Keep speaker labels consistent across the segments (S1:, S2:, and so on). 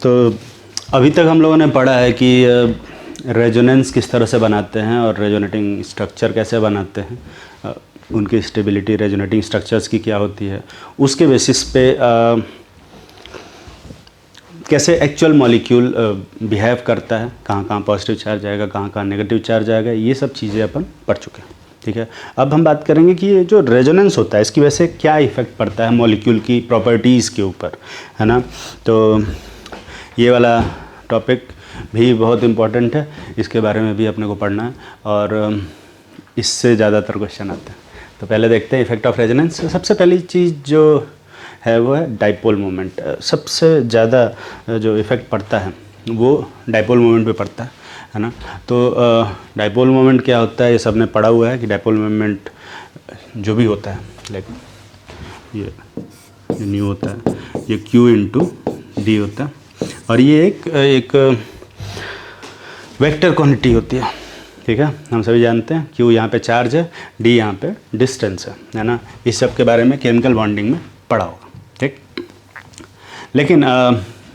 S1: तो अभी तक हम लोगों ने पढ़ा है कि रेजोनेंस किस तरह से बनाते हैं और रेजोनेटिंग स्ट्रक्चर कैसे बनाते हैं, उनकी स्टेबिलिटी रेजोनेटिंग स्ट्रक्चर्स की क्या होती है, उसके बेसिस पे कैसे एक्चुअल मॉलिक्यूल बिहेव करता है, कहाँ कहाँ पॉजिटिव चार्ज आएगा, कहाँ कहाँ नेगेटिव चार्ज आएगा, ये सब चीज़ें अपन पढ़ चुके हैं। ठीक है, अब हम बात करेंगे कि ये जो रेजोनेंस होता है इसकी वजह से क्या इफ़ेक्ट पड़ता है मॉलिक्यूल की प्रॉपर्टीज़ के ऊपर, है ना। तो ये वाला टॉपिक भी बहुत इम्पॉर्टेंट है, इसके बारे में भी अपने को पढ़ना है और इससे ज़्यादातर क्वेश्चन आते हैं। तो पहले देखते हैं इफेक्ट ऑफ रेजोनेंस। सबसे पहली चीज़ जो है वो है डाइपोल मोमेंट। सबसे ज़्यादा जो इफ़ेक्ट पड़ता है वो डाइपोल मोमेंट पे पड़ता है ना। तो डाइपोल मोमेंट क्या होता है ये सब ने पढ़ा हुआ है कि डाइपोल मोमेंट जो भी होता है, लाइक ये न्यू होता है, ये Q इंटू डी होता है और ये एक वेक्टर क्वांटिटी होती है। ठीक है, हम सभी जानते हैं Q यहाँ पे चार्ज है, D यहाँ पे डिस्टेंस है ना। इस सब के बारे में केमिकल बॉन्डिंग में पढ़ा होगा। ठीक, लेकिन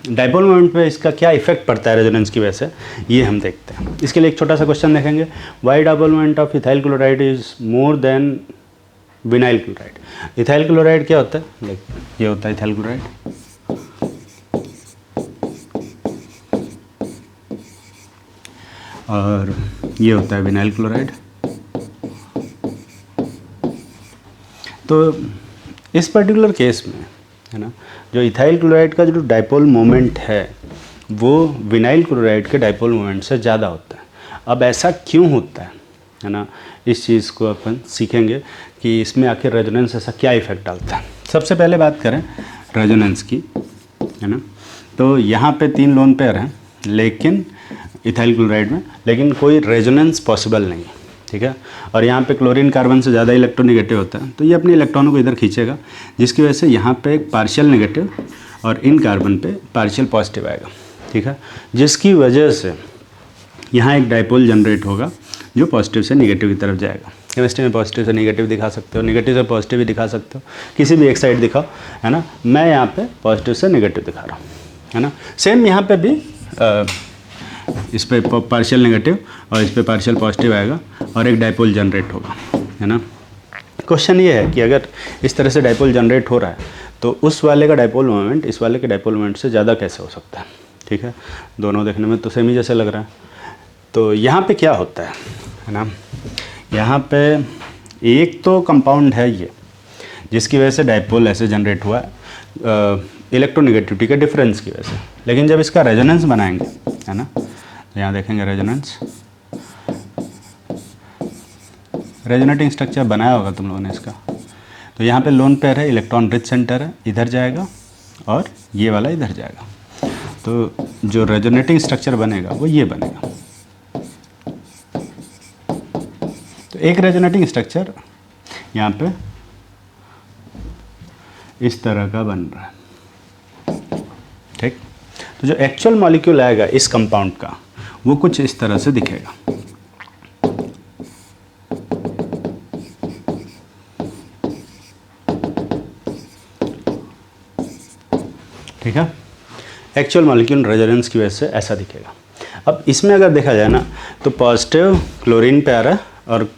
S1: डाइपोल मोमेंट पे इसका क्या इफेक्ट पड़ता है रेजोनेंस की वजह से, ये हम देखते हैं। इसके लिए एक छोटा सा क्वेश्चन देखेंगे, why dipole moment of ethyl chloride is more than vinyl chloride. Ethyl chloride क्या होता है, लाइक ये होता है इथाइल क्लोराइड, और ये होता है विनाइल क्लोराइड। तो इस पर्टिकुलर केस में, है ना, जो इथाइल क्लोराइड का जो डाइपोल मोमेंट है वो विनाइल क्लोराइड के डाइपोल मोमेंट से ज़्यादा होता है। अब ऐसा क्यों होता है ना, इस चीज़ को अपन सीखेंगे कि इसमें आखिर रेजोनेंस ऐसा क्या इफेक्ट डालता है। सबसे पहले बात करें रेजोनेंस की, है ना। तो यहाँ पे 3 लोन पेयर हैं लेकिन इथाइल क्लोराइड में, लेकिन कोई रेजोनेंस पॉसिबल नहीं है। ठीक है, और यहाँ पे क्लोरीन कार्बन से ज़्यादा इलेक्ट्रोनेगेटिव होता है, तो ये अपने इलेक्ट्रॉनों को इधर खींचेगा, जिसकी वजह से यहाँ पे एक पार्शियल नेगेटिव और इन कार्बन पे पार्शियल पॉजिटिव आएगा। ठीक है, जिसकी वजह से यहाँ एक डाइपोल जनरेट होगा जो पॉजिटिव से नेगेटिव की तरफ जाएगा। केमिस्ट्री में पॉजिटिव से नेगेटिव दिखा सकते हो, नेगेटिव से पॉजिटिव भी दिखा सकते हो, किसी भी एक साइड दिखाओ, है ना। मैं यहाँ पे पॉजिटिव से नेगेटिव दिखा रहा हूँ, है ना। सेम यहाँ पे भी इस पे पार्शियल नेगेटिव और इस पे पार्शियल पॉजिटिव आएगा और एक डाइपोल जनरेट होगा, है ना। क्वेश्चन ये है कि अगर इस तरह से डाइपोल जनरेट हो रहा है तो उस वाले का डाइपोल मोमेंट इस वाले के डाइपोल मोमेंट से ज़्यादा कैसे हो सकता है। ठीक है, दोनों देखने में तो सेम ही जैसे लग रहा है। तो यहाँ पे क्या होता है ना, यहाँ पे एक तो कंपाउंड है ये जिसकी वजह से डाइपोल ऐसे जनरेट हुआ है इलेक्ट्रोनेगेटिविटी के डिफरेंस की वजह से, लेकिन जब इसका रेजोनेंस बनाएंगे, है ना, यहाँ देखेंगे रेजोनेंस, रेजोनेटिंग स्ट्रक्चर बनाया होगा तुम लोगों ने इसका। तो यहाँ पे लोन पेयर है, इलेक्ट्रॉन रिच सेंटर है, इधर जाएगा और ये वाला इधर जाएगा। तो जो रेजोनेटिंग स्ट्रक्चर बनेगा वो ये बनेगा। तो एक रेजोनेटिंग स्ट्रक्चर यहाँ पे इस तरह का बन रहा है। ठीक, तो जो एक्चुअल मॉलिक्यूल आएगा इस कंपाउंड का वो कुछ इस तरह से दिखेगा। ठीक है, एक्चुअल मॉलिक्यूल रेजोनेंस की वजह से ऐसा दिखेगा। अब इसमें अगर देखा जाए ना तो पॉजिटिव क्लोरीन पे आ रहा है और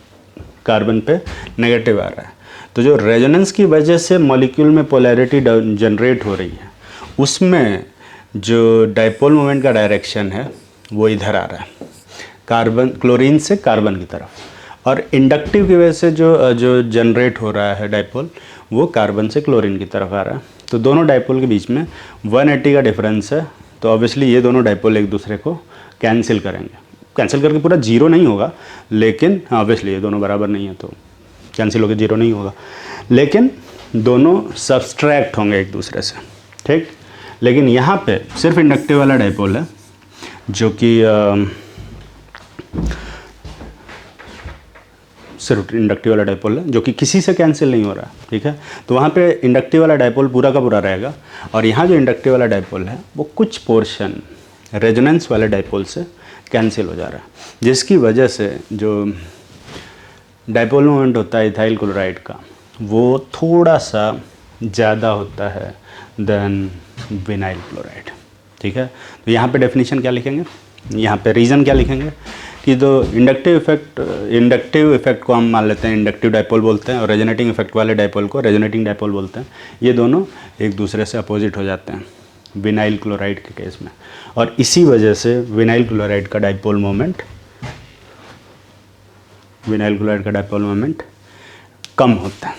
S1: कार्बन पे नेगेटिव आ रहा है। तो जो रेजोनेंस की वजह से मॉलिक्यूल में पोलैरिटी जनरेट हो रही है उसमें जो डाइपोल मोमेंट का डायरेक्शन है वो इधर आ रहा है, कार्बन क्लोरीन से कार्बन की तरफ, और इंडक्टिव की वजह से जो जनरेट हो रहा है डाइपोल वो कार्बन से क्लोरीन की तरफ आ रहा है। तो दोनों डाइपोल के बीच में 180 का डिफरेंस है। तो ऑब्वियसली ये दोनों डाइपोल एक दूसरे को कैंसिल करेंगे, कैंसिल करके पूरा जीरो नहीं होगा, लेकिन ऑब्वियसली ये दोनों बराबर नहीं है तो कैंसिल होकर जीरो नहीं होगा, लेकिन दोनों सब्सट्रैक्ट होंगे एक दूसरे से। ठीक, लेकिन यहाँ पे सिर्फ इंडक्टिव वाला डाइपोल है जो कि सिर्फ इंडक्टिव वाला डाइपोल है जो कि किसी से कैंसिल नहीं हो रहा। ठीक है, तो वहाँ पे इंडक्टिव वाला डाइपोल पूरा का पूरा रहेगा और यहाँ जो इंडक्टिव वाला डाइपोल है वो कुछ पोर्शन रेजोनेंस वाले डाइपोल से कैंसिल हो जा रहा है, जिसकी वजह से जो डाइपोल मोमेंट होता है इथाइल क्लोराइड का वो थोड़ा सा ज़्यादा होता है देन विनाइल क्लोराइड। ठीक है। तो यहाँ पे डेफिनेशन क्या लिखेंगे, यहाँ पे रीज़न क्या लिखेंगे कि तो इंडक्टिव इफेक्ट को हम मान लेते हैं इंडक्टिव डाइपोल बोलते हैं, और रेजोनेटिंग इफेक्ट वाले डाइपोल को रेजोनेटिंग डाइपोल बोलते हैं। ये दोनों एक दूसरे से अपोजिट हो जाते हैं विनाइल क्लोराइड के केस में, और इसी वजह से विनाइल क्लोराइड का डाइपोल मोमेंट कम होता है,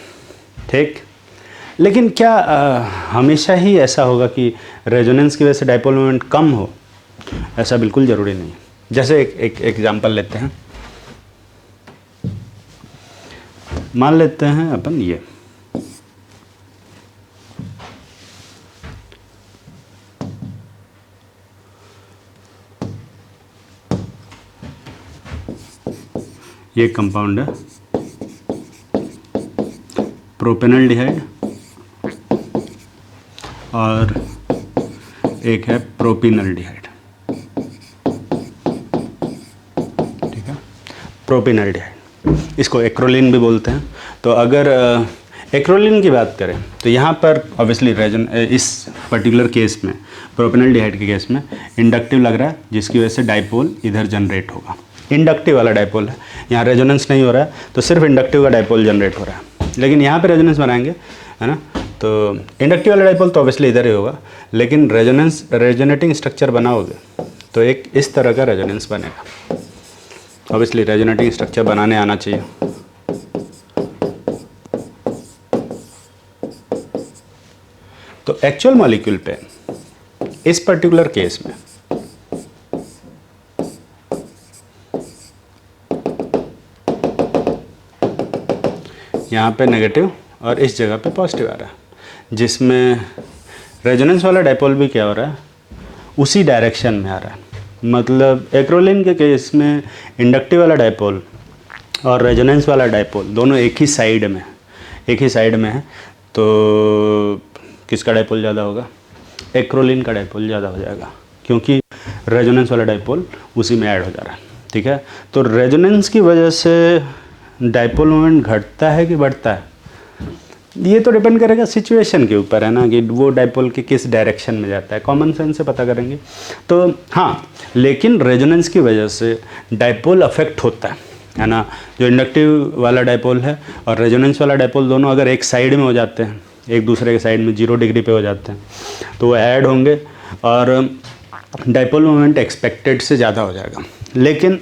S1: ठीक। लेकिन क्या हमेशा ही ऐसा होगा कि रेजोनेंस की वजह से डाइपोल मोमेंट कम हो? ऐसा बिल्कुल ज़रूरी नहीं है। जैसे एक एग्जांपल लेते हैं, मान लेते हैं अपन ये कंपाउंड है प्रोपेनॉल्डिहाइड और एक है प्रोपिनॉल्डिहाइड, ठीक है, प्रोपिनॉल्डिहाइड, इसको एक्रोलिन भी बोलते हैं। तो अगर एक्रोलिन की बात करें तो यहाँ पर ऑब्वियसली इस पर्टिकुलर केस में प्रोपेनॉल्डिहाइड के केस में इंडक्टिव लग रहा है, जिसकी वजह से डाइपोल इधर जनरेट होगा। इंडक्टिव वाला डाइपोल है, यहाँ रेजोनेंस नहीं हो रहा है, तो सिर्फ इंडक्टिव का डाइपोल जनरेट हो रहा है। लेकिन यहाँ पे रेजोनेंस बनाएंगे, है ना, तो इंडक्टिव वाला डाइपोल तो ऑब्वियसली इधर ही होगा, लेकिन रेजोनेटिंग स्ट्रक्चर बनाओगे तो एक इस तरह का रेजोनेंस बनेगा। ऑब्वियसली रेजोनेटिंग स्ट्रक्चर बनाने आना चाहिए। तो एक्चुअल मॉलिक्यूल पे इस पर्टिकुलर केस में यहाँ पे नेगेटिव और इस जगह पे पॉजिटिव आ रहा है, जिसमें रेजोनेंस वाला डाइपोल भी क्या हो रहा है, उसी डायरेक्शन में आ रहा है। मतलब एक्रोलिन के केस में इंडक्टिव वाला डाइपोल और रेजोनेंस वाला डाइपोल दोनों एक ही साइड में है, तो किसका डाइपोल ज़्यादा होगा? एक्रोलिन का डाइपोल ज़्यादा हो जाएगा, क्योंकि रेजोनेंस वाला डाइपोल उसी में ऐड हो जा रहा है, ठीक है। तो रेजोनेंस की वजह से डाइपोल मोमेंट घटता है कि बढ़ता है, ये तो डिपेंड करेगा सिचुएशन के ऊपर, है ना, कि वो डाइपोल के किस डायरेक्शन में जाता है, कॉमन सेंस से पता करेंगे। तो हाँ, लेकिन रेजोनेंस की वजह से डाइपोल अफेक्ट होता है ना। जो इंडक्टिव वाला डाइपोल है और रेजोनेंस वाला डाइपोल दोनों अगर एक साइड में हो जाते हैं, एक दूसरे के साइड में 0 डिग्री पे हो जाते हैं, तो वो ऐड होंगे और डाइपोल मोमेंट एक्सपेक्टेड से ज़्यादा हो जाएगा। लेकिन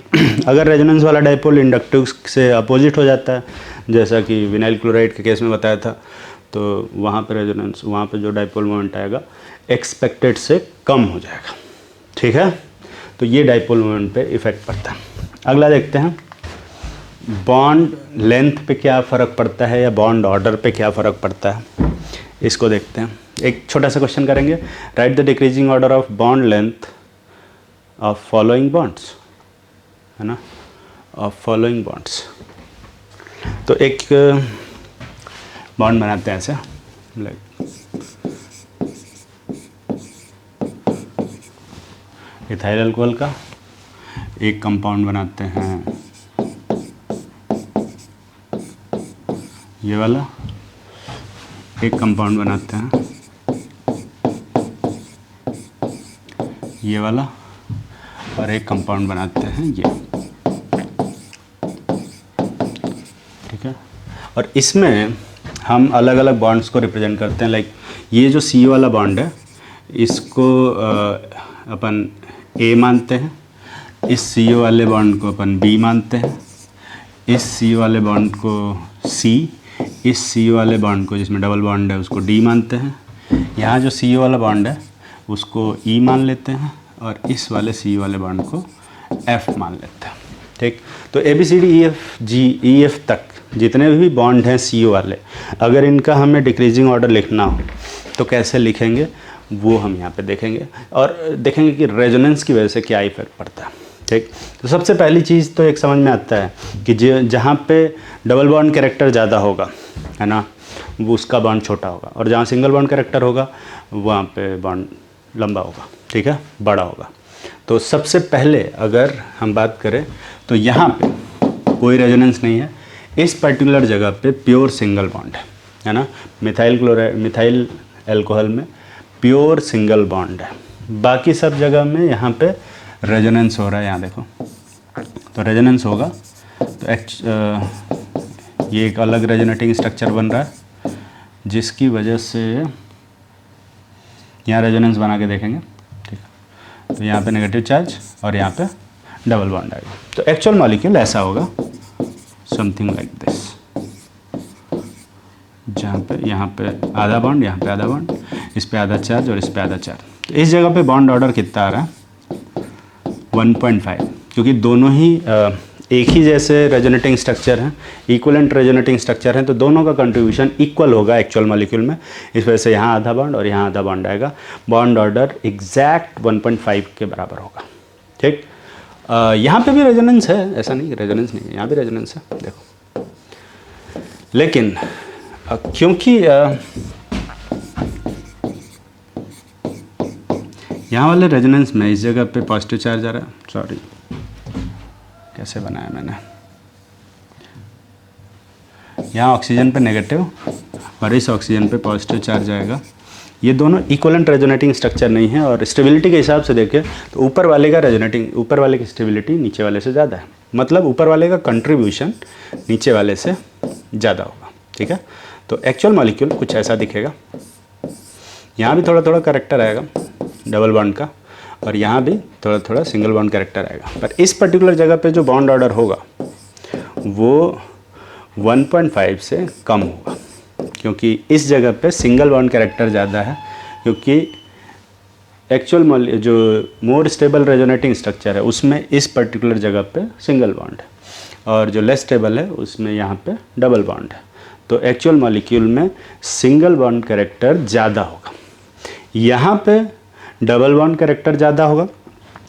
S1: अगर रेजोनेंस वाला डाइपोल इंडक्टिव से अपोजिट हो जाता है, जैसा कि विनाइल क्लोराइड के केस में बताया था, तो वहाँ पे जो डाइपोल मोमेंट आएगा एक्सपेक्टेड से कम हो जाएगा, ठीक है। तो ये डाइपोल मोमेंट पे इफ़ेक्ट पड़ता है। अगला देखते हैं, बॉन्ड लेंथ पे क्या फ़र्क पड़ता है या बॉन्ड ऑर्डर पे क्या फ़र्क पड़ता है, इसको देखते हैं। एक छोटा सा क्वेश्चन करेंगे, right the decreasing order of bond length of following bonds, है ना, ऑफ फॉलोइंग बॉन्ड्स। तो एक बॉन्ड बनाते हैं ऐसे, इथाइल अल्कोहल का एक कंपाउंड बनाते हैं ये वाला, एक कंपाउंड बनाते हैं ये वाला, और एक कंपाउंड बनाते हैं ये, ठीक है। और इसमें हम अलग अलग बॉन्ड्स को रिप्रेजेंट करते हैं। लाइक ये जो सी वाला बॉन्ड है, इसको अपन ए मानते हैं, इस सी वाले बॉन्ड को अपन बी मानते हैं, इस सी वाले बॉन्ड को सी, इस सी वाले बॉन्ड को जिसमें डबल बॉन्ड है उसको डी मानते हैं, यहाँ जो सी वाला बॉन्ड है उसको ई मान लेते हैं, और इस वाले सी वाले बॉन्ड को एफ मान लेते हैं, ठीक। तो A B C D E F G E F तक जितने भी बॉन्ड हैं सी वाले, अगर इनका हमें डिक्रीजिंग ऑर्डर लिखना हो तो कैसे लिखेंगे वो हम यहाँ पे देखेंगे, और देखेंगे कि रेजोनेंस की वजह से क्या इफेक्ट पड़ता है, ठीक। तो सबसे पहली चीज़ तो एक समझ में आता है कि जहाँ पे डबल बॉन्ड कैरेक्टर ज़्यादा होगा, है ना, वो उसका बॉन्ड छोटा होगा, और जहाँ सिंगल बॉन्ड कैरेक्टर होगा वहाँ पे बॉन्ड लंबा होगा, ठीक है, बड़ा होगा। तो सबसे पहले अगर हम बात करें तो यहाँ पे कोई रेजोनेंस नहीं है, इस पर्टिकुलर जगह पे प्योर सिंगल बॉन्ड है ना। मिथाइल अल्कोहल में प्योर सिंगल बॉन्ड है, बाकी सब जगह में यहाँ पे रेजोनेंस हो रहा है। यहाँ देखो, तो रेजोनेंस होगा तो ये एक अलग रेजोनेटिंग स्ट्रक्चर बन रहा है, जिसकी वजह से यहाँ रेजोनेंस बना के देखेंगे, ठीक है। तो यहाँ पे नेगेटिव चार्ज और यहाँ पे डबल बॉन्ड आएगा। तो एक्चुअल मॉलिक्यूल ऐसा होगा, समथिंग लाइक दिस, जहाँ पे यहाँ पे आधा बॉन्ड, यहाँ पे आधा बॉन्ड, इस पे आधा चार्ज और इस पे आधा चार्ज। तो इस जगह पे बॉन्ड ऑर्डर कितना आ रहा है? 1.5, क्योंकि दोनों ही एक ही जैसे रेजोनेटिंग स्ट्रक्चर हैं, इक्वलेंट रेजोनेटिंग स्ट्रक्चर हैं, तो दोनों का कंट्रीब्यूशन इक्वल होगा एक्चुअल मॉलिक्यूल में। इस वजह से यहाँ आधा बॉन्ड और यहाँ आधा बॉन्ड आएगा। बॉन्ड ऑर्डर एग्जैक्ट 1.5 के बराबर होगा, ठीक। यहाँ पे भी रेजोनेंस है, ऐसा नहीं रेजोनेंस नहीं है, यहाँ भी रेजोनेंस है, देखो। लेकिन क्योंकि यहाँ वाले रेजोनेंस में इस जगह पे पॉजिटिव चार्ज आ रहा है, सॉरी कैसे बनाया मैंने, यहाँ ऑक्सीजन पे नेगेटिव और इस ऑक्सीजन पे पॉजिटिव चार्ज आएगा। ये दोनों इक्वलेंट रेजोनेटिंग स्ट्रक्चर नहीं है, और स्टेबिलिटी के हिसाब से देखें तो ऊपर वाले का रेजोनेटिंग, ऊपर वाले की स्टेबिलिटी नीचे वाले से ज़्यादा है, मतलब ऊपर वाले का कंट्रीब्यूशन नीचे वाले से ज़्यादा होगा, ठीक है। तो एक्चुअल मॉलिक्यूल कुछ ऐसा दिखेगा। यहाँ भी थोड़ा थोड़ा कैरेक्टर आएगा डबल बॉन्ड का, और यहाँ भी थोड़ा थोड़ा सिंगल बॉन्ड कैरेक्टर आएगा। पर इस पर्टिकुलर जगह पे जो बॉन्ड ऑर्डर होगा वो 1.5 से कम होगा, क्योंकि इस जगह पे सिंगल बॉन्ड कैरेक्टर ज़्यादा है, क्योंकि एक्चुअल जो मोर स्टेबल रेजोनेटिंग स्ट्रक्चर है उसमें इस पर्टिकुलर जगह पे सिंगल बॉन्ड है, और जो लेस स्टेबल है उसमें यहाँ पे डबल बॉन्ड है। तो एक्चुअल मॉलिक्यूल में सिंगल बॉन्ड कैरेक्टर ज़्यादा होगा, यहाँ पे डबल बॉन्ड कैरेक्टर ज़्यादा होगा,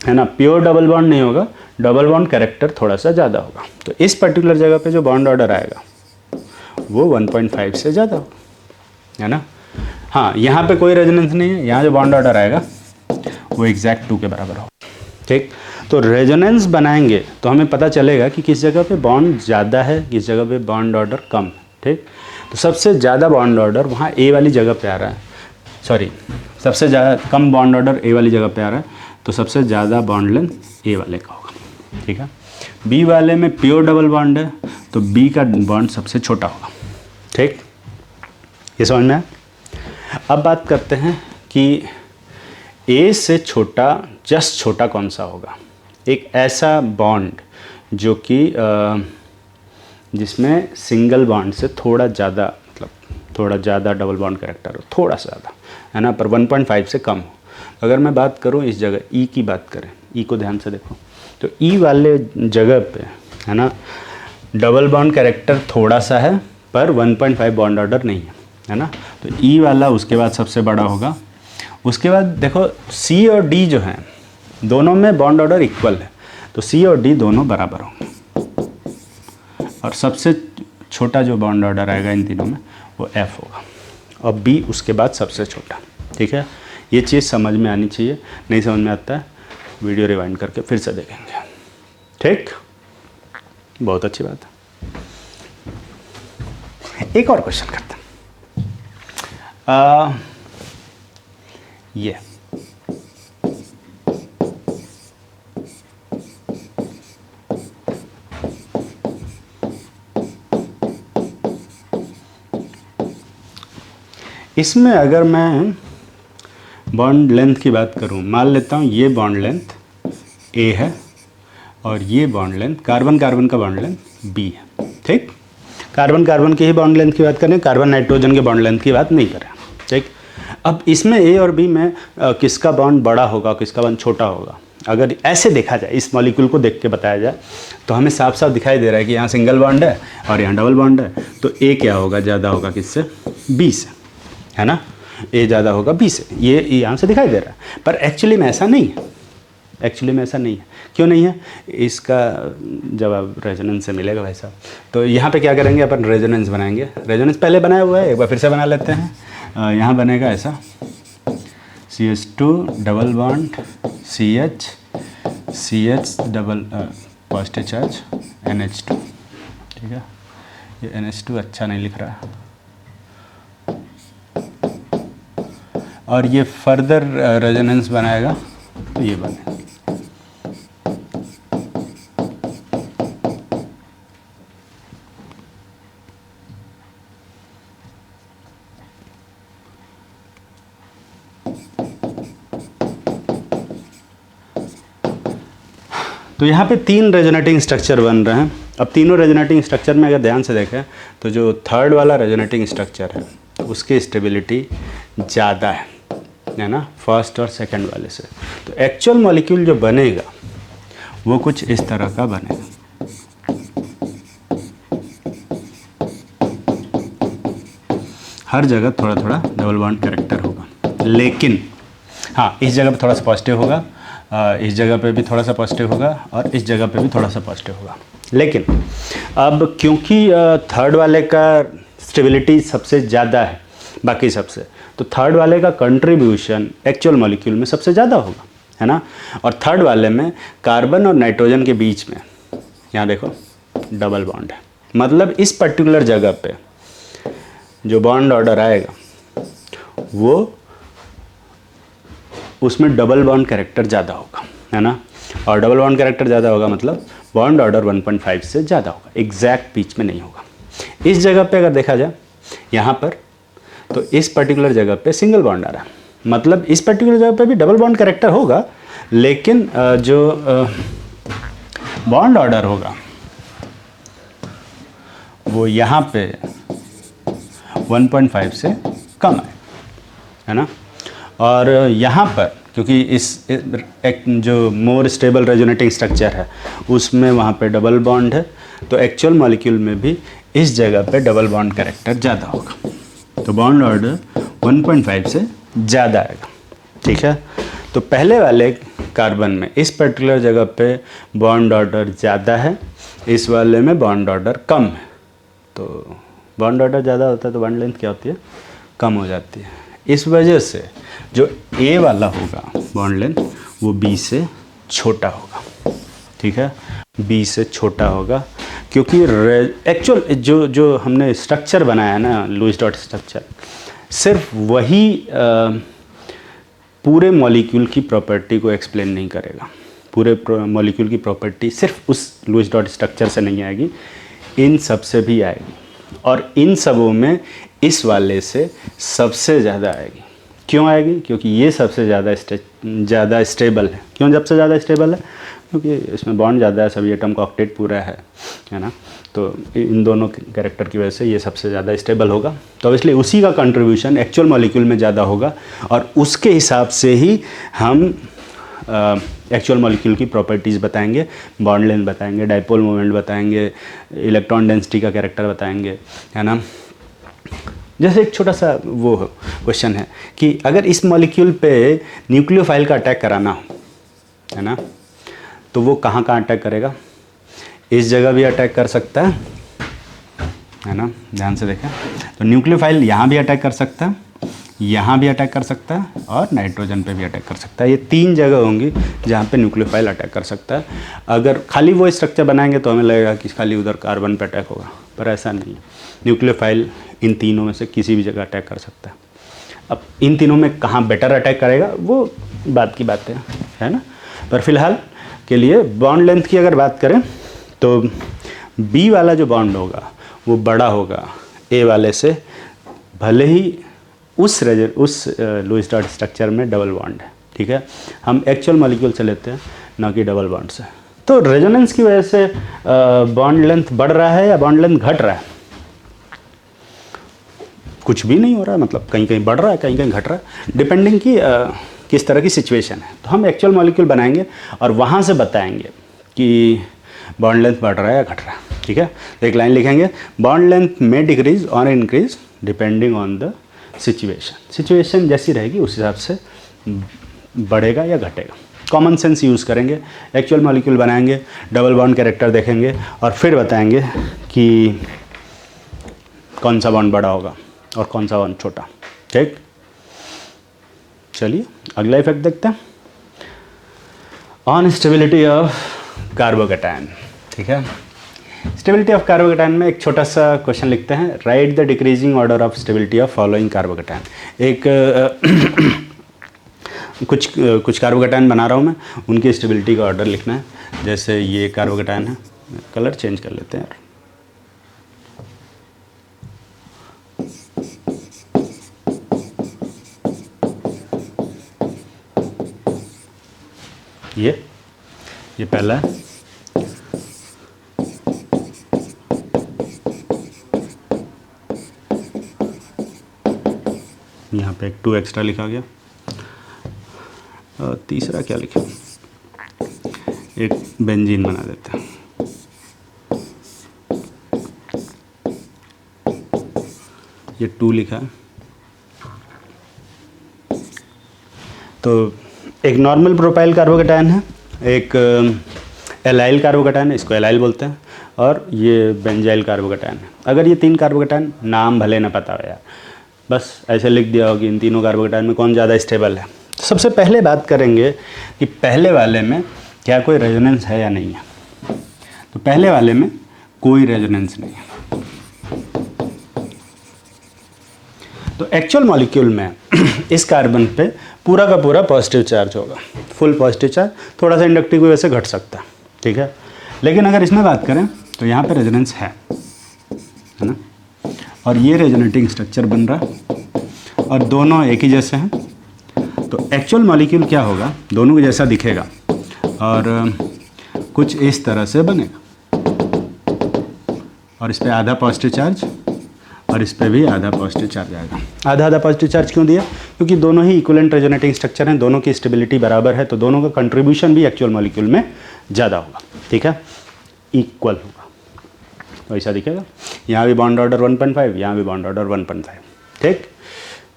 S1: है ना। प्योर डबल बॉन्ड नहीं होगा, डबल बॉन्ड कैरेक्टर थोड़ा सा ज़्यादा होगा। तो इस पर्टिकुलर जगह पे जो बॉन्ड ऑर्डर आएगा वो 1.5 से ज़्यादा होगा, है ना। हाँ, यहाँ पे कोई रेजोनेंस नहीं है, यहाँ जो बॉन्ड ऑर्डर आएगा वो एग्जैक्ट 2 के बराबर होगा, ठीक। तो रेजोनेंस बनाएंगे तो हमें पता चलेगा कि किस जगह पे बॉन्ड ज़्यादा है, किस जगह पे बॉन्ड ऑर्डर कम है, ठीक। तो सबसे ज़्यादा बॉन्ड ऑर्डर वहाँ ए वाली जगह पे आ रहा है, सॉरी सबसे ज़्यादा कम बॉन्ड ऑर्डर ए वाली जगह पे आ रहा है, तो सबसे ज़्यादा बॉन्ड लेंथ ए वाले का होगा, ठीक है। बी वाले में प्योर डबल बॉन्ड है, तो बी का बॉन्ड सबसे छोटा होगा, ठीक। ये समझ में आया। अब बात करते हैं कि ए से छोटा, जस्ट छोटा कौन सा होगा। एक ऐसा बॉन्ड जो कि जिसमें सिंगल बॉन्ड से थोड़ा ज़्यादा, मतलब थोड़ा ज़्यादा डबल बॉन्ड कैरेक्टर हो, थोड़ा सा ज़्यादा, है ना, पर 1.5 से कम हो। अगर मैं बात करूँ इस जगह ई की बात करें, ई को ध्यान से देखो, तो ई वाले जगह पे, है ना, डबल बॉन्ड कैरेक्टर थोड़ा सा है पर 1.5 बॉन्ड ऑर्डर नहीं है ना। तो ई वाला उसके बाद सबसे बड़ा होगा। उसके बाद देखो सी और डी जो हैं दोनों में बॉन्ड ऑर्डर इक्वल है, तो सी और डी दोनों बराबर होंगे, और सबसे छोटा जो बॉन्ड ऑर्डर आएगा इन तीनों में वो एफ होगा, और बी उसके बाद सबसे छोटा, ठीक है। ये चीज़ समझ में आनी चाहिए, नहीं समझ में आता है वीडियो रिवाइंड करके फिर से देखेंगे, ठीक। बहुत अच्छी बात है। एक और क्वेश्चन करते हैं। ये इसमें अगर मैं बॉन्ड लेंथ की बात करूं, मान लेता हूं ये बॉन्ड लेंथ ए है और ये बॉन्ड लेंथ, कार्बन कार्बन का बॉन्ड लेंथ बी है, ठीक। कार्बन कार्बन की ही बॉन्ड लेंथ की बात करें, कार्बन नाइट्रोजन के बॉन्ड लेंथ की बात नहीं करें, ठीक। अब इसमें ए और बी में किसका बॉन्ड बड़ा होगा, किसका बॉन्ड छोटा होगा, अगर ऐसे देखा जाए, इस मॉलिक्यूल को देख के बताया जाए, तो हमें साफ साफ दिखाई दे रहा है कि यहाँ सिंगल बॉन्ड है और यहाँ डबल बॉन्ड है। तो ए क्या होगा, ज़्यादा होगा किससे, बी से, है ना। ए ज़्यादा होगा बी से, ये यहाँ से दिखाई दे रहा है, पर एक्चुअली में ऐसा नहीं है। एक्चुअली में ऐसा नहीं है। क्यों नहीं है, इसका जवाब रेजोनेंस से मिलेगा भाई साहब। तो यहाँ पे क्या करेंगे, अपन रेजोनेंस बनाएंगे। रेजोनेंस पहले बनाया हुआ है, एक बार फिर से बना लेते हैं। यहाँ बनेगा ऐसा, CH2 double bond CH double positive charge NH2, ठीक है। ये NH2 अच्छा नहीं लिख रहा है। और ये फर्दर रेजोनेंस बनाएगा तो ये बनेगा। तो यहाँ पे 3 रेजोनेटिंग स्ट्रक्चर बन रहे हैं। अब तीनों रेजोनेटिंग स्ट्रक्चर में अगर ध्यान से देखें तो जो थर्ड वाला रेजोनेटिंग स्ट्रक्चर है उसकी स्टेबिलिटी ज़्यादा है ना, फर्स्ट और सेकंड वाले से। तो एक्चुअल मॉलिक्यूल जो बनेगा वो कुछ इस तरह का बनेगा। हर जगह थोड़ा थोड़ा डबल बॉन्ड कैरेक्टर होगा, लेकिन हाँ इस जगह पे थोड़ा सा पॉजिटिव होगा, इस जगह पे भी थोड़ा सा पॉजिटिव होगा और इस जगह पे भी थोड़ा सा पॉजिटिव होगा। लेकिन अब क्योंकि थर्ड वाले का स्टेबिलिटी सबसे ज़्यादा है बाकी सबसे, तो थर्ड वाले का कंट्रीब्यूशन एक्चुअल मॉलिक्यूल में सबसे ज़्यादा होगा, है ना। और थर्ड वाले में कार्बन और नाइट्रोजन के बीच में यहाँ देखो डबल बॉन्ड है, मतलब इस पर्टिकुलर जगह पे जो बॉन्ड ऑर्डर आएगा वो उसमें डबल बॉन्ड कैरेक्टर ज़्यादा होगा, है ना। और डबल बॉन्ड कैरेक्टर ज़्यादा होगा मतलब बॉन्ड ऑर्डर 1.5 से ज़्यादा होगा, एग्जैक्ट बीच में नहीं होगा। इस जगह पे अगर देखा जाए यहाँ पर, तो इस पर्टिकुलर जगह पे सिंगल बॉन्ड आ रहा है, मतलब इस पर्टिकुलर जगह पे भी डबल बॉन्ड कैरेक्टर होगा, लेकिन जो बॉन्ड ऑर्डर होगा वो यहाँ पे 1.5 से कम है ना। और यहाँ पर क्योंकि इस एक जो मोर स्टेबल रेजोनेटिंग स्ट्रक्चर है उसमें वहाँ पे डबल बॉन्ड है, तो एक्चुअल मॉलिक्यूल में भी इस जगह पे डबल बॉन्ड कैरेक्टर ज़्यादा होगा, तो बॉन्ड ऑर्डर 1.5 से ज़्यादा आएगा, ठीक है। तो पहले वाले कार्बन में इस पर्टिकुलर जगह पे बॉन्ड ऑर्डर ज़्यादा है, इस वाले में बॉन्ड ऑर्डर कम है। तो बॉन्ड ऑर्डर ज़्यादा होता है तो बॉन्ड लेंथ क्या होती है, कम हो जाती है। इस वजह से जो ए वाला होगा बॉन्ड लेंथ वो बी से छोटा होगा, ठीक है, बी से छोटा होगा, क्योंकि एक्चुअल जो हमने स्ट्रक्चर बनाया ना लुईस डॉट स्ट्रक्चर, सिर्फ वही पूरे मॉलिक्यूल की प्रॉपर्टी को एक्सप्लेन नहीं करेगा। पूरे मॉलिक्यूल की प्रॉपर्टी सिर्फ उस लुईस डॉट स्ट्रक्चर से नहीं आएगी, इन सब से भी आएगी, और इन सबों में इस वाले से सबसे ज़्यादा आएगी। क्यों आएगी? क्योंकि ये सबसे ज़्यादा स्टेबल है। क्यों सबसे ज़्यादा स्टेबल है? क्योंकि इसमें बॉन्ड ज़्यादा है, सभी एटम का ऑक्टेट पूरा है ना। तो इन दोनों कैरेक्टर की वजह से ये सबसे ज़्यादा स्टेबल होगा, तो इसलिए उसी का कंट्रीब्यूशन एक्चुअल मॉलिक्यूल में ज़्यादा होगा, और उसके हिसाब से ही हम एक्चुअल मॉलिक्यूल की प्रॉपर्टीज़ बताएंगे, बॉन्ड लेंथ बताएंगे, डाइपोल मोमेंट बताएंगे, इलेक्ट्रॉन डेंसिटी का कैरेक्टर बताएंगे, है ना। जैसे एक छोटा सा वो क्वेश्चन है कि अगर इस मॉलिक्यूल पे न्यूक्लियोफाइल का अटैक कराना हो, है ना, तो वो कहाँ कहाँ अटैक करेगा? इस जगह भी अटैक कर सकता है ना, ध्यान से देखें। तो न्यूक्लियोफाइल यहाँ भी अटैक कर सकता है, यहाँ भी अटैक कर सकता है, और नाइट्रोजन पे भी अटैक कर सकता है। ये 3 जगह होंगी जहाँ पे न्यूक्लियोफाइल अटैक कर सकता है। अगर खाली वो स्ट्रक्चर बनाएंगे तो हमें लगेगा कि खाली उधर कार्बन पे अटैक होगा, पर ऐसा नहीं है। न्यूक्लियोफाइल इन तीनों में से किसी भी जगह अटैक कर सकता है। अब इन तीनों में कहाँ बेटर अटैक करेगा वो बात की बात है ना। पर फिलहाल के लिए बॉन्ड लेंथ की अगर बात करें तो बी वाला जो बॉन्ड होगा वो बड़ा होगा ए वाले से, भले ही उस लुईस डॉट स्ट्रक्चर में डबल बॉन्ड है, ठीक है। हम एक्चुअल मॉलिक्यूल से लेते हैं, ना कि डबल बॉन्ड से। तो रेजोनेंस की वजह से बॉन्ड लेंथ बढ़ रहा है या बॉन्ड लेंथ घट रहा है? कुछ भी नहीं हो रहा है, मतलब कहीं कहीं बढ़ रहा है, कहीं कहीं घट रहा है, डिपेंडिंग कि किस तरह की सिचुएशन है। तो हम एक्चुअल मॉलिक्यूल बनाएंगे और वहाँ से बताएंगे कि बॉन्ड लेंथ बढ़ रहा है या घट रहा है, ठीक है। तो एक लाइन लिखेंगे, बॉन्ड लेंथ में डिक्रीज और increase depending on the situation जैसी रहेगी उस हिसाब से बढ़ेगा या घटेगा। कॉमन सेंस यूज़ करेंगे, एक्चुअल मॉलिक्यूल बनाएंगे, डबल बॉन्ड कैरेक्टर देखेंगे और फिर बताएंगे कि कौन सा बॉन्ड बड़ा होगा और कौन सा बॉन्ड छोटा, ठीक। चलिए अगला इफेक्ट देखते हैं, ऑन स्टेबिलिटी ऑफ कार्बोकैटायन, ठीक है। स्टेबिलिटी ऑफ कार्बोकैटायन में एक छोटा सा क्वेश्चन लिखते हैं, right the decreasing order of stability of following carbocation. एक कुछ कार्बोकैटायन बना रहा हूँ मैं, उनकी स्टेबिलिटी का ऑर्डर लिखना है। जैसे ये कार्बोकैटायन है, कलर चेंज कर लेते हैं यार। ये पहला है, यहाँ पे एक 2 एक्स्ट्रा लिखा गया। और तीसरा क्या लिखा, एक बेंजीन बना देते हैं। ये 2 लिखा है। तो एक नॉर्मल प्रोपाइल कार्बोकैटायन है, एक एलाइल कार्बोकैटायन है, इसको एलाइल बोलते हैं, और ये बेंजाइल कार्बोकैटायन है। अगर ये 3 कार्बोकैटायन नाम भले ना पता हो यार, बस ऐसे लिख दिया हो कि इन तीनों कार्बोकैटायन में कौन ज़्यादा स्टेबल है। तो सबसे पहले बात करेंगे कि पहले वाले में क्या कोई रेजोनेंस है या नहीं है। तो पहले वाले में कोई रेजोनेंस नहीं है। तो एक्चुअल मॉलिक्यूल में इस कार्बन पे पूरा का पूरा पॉजिटिव चार्ज होगा, फुल पॉजिटिव चार्ज, थोड़ा सा इंडक्टिव वजह से घट सकता है, ठीक है। लेकिन अगर इसमें बात करें तो यहाँ पे रेजोनेंस है ना, और ये रेजोनेटिंग स्ट्रक्चर बन रहा है और दोनों एक ही जैसे हैं। तो एक्चुअल मॉलिक्यूल क्या होगा, दोनों को जैसा दिखेगा और कुछ इस तरह से बनेगा, और इस पर आधा पॉजिटिव चार्ज और इस पे भी आधा पॉजिटिव चार्ज आएगा। आधा पॉजिटिव चार्ज क्यों दिया, क्योंकि दोनों ही इक्विवेलेंट रेजोनेटिंग स्ट्रक्चर हैं, दोनों की स्टेबिलिटी बराबर है, तो दोनों का कंट्रीब्यूशन भी एक्चुअल मॉलिक्यूल में ज़्यादा होगा, ठीक है, इक्वल होगा। तो ऐसा दिखेगा, यहाँ भी बॉन्ड ऑर्डर 1.5, यहाँ भी बॉन्ड ऑर्डर 1.5, ठीक,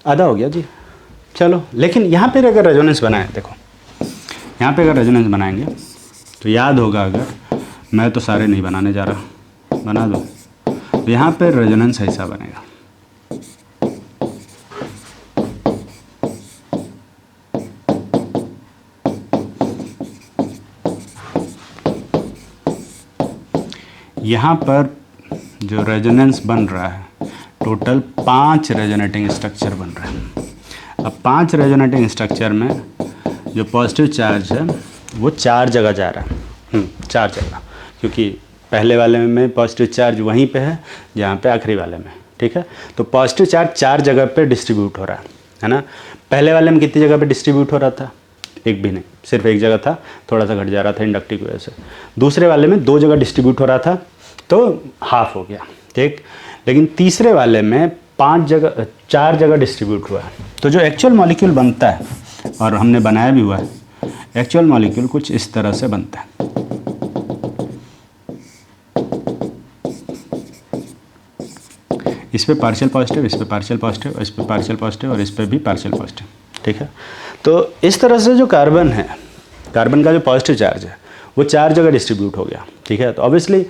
S1: आधा हो गया जी। चलो, लेकिन यहाँ पर अगर रेजोनेंस बनाए, देखो यहाँ पर अगर रेजोनेंस बनाएंगे तो याद होगा, अगर मैं तो सारे नहीं बनाने जा रहा, बना दो, तो यहाँ पर रेजोनेंस ऐसा बनेगा। यहाँ पर जो रेजोनेंस बन रहा है, टोटल 5 रेजोनेटिंग स्ट्रक्चर बन रहे हैं। अब 5 रेजोनेटिंग स्ट्रक्चर में जो पॉजिटिव चार्ज है वो 4 जगह जा रहा है, 4 जगह, क्योंकि पहले वाले में पॉजिटिव चार्ज वहीं पे है जहाँ पे आखिरी वाले में, ठीक है। तो पॉजिटिव चार्ज 4 जगह पे डिस्ट्रीब्यूट हो रहा है ना। पहले वाले में कितनी जगह पे डिस्ट्रीब्यूट हो रहा था, एक भी नहीं, सिर्फ एक जगह था, थोड़ा सा घट जा रहा था इंडक्टिव की वजह से। दूसरे वाले में 2 जगह डिस्ट्रीब्यूट हो रहा था, तो हाफ हो गया, ठीक। लेकिन तीसरे वाले में 4 जगह डिस्ट्रीब्यूट हुआ है। तो जो एक्चुअल मॉलिक्यूल बनता है, और हमने बनाया भी हुआ है, एक्चुअल मॉलिक्यूल कुछ इस तरह से बनता है। इस पे पार्शियल पॉजिटिव, इस पे पार्शियल पॉजिटिव, इस पे पार्शियल पॉजिटिव, और इस पे भी पार्शियल पॉजिटिव, ठीक है। तो इस तरह से जो कार्बन है, कार्बन का जो पॉजिटिव चार्ज है वो 4 जगह डिस्ट्रीब्यूट हो गया, ठीक है। तो ऑब्वियसली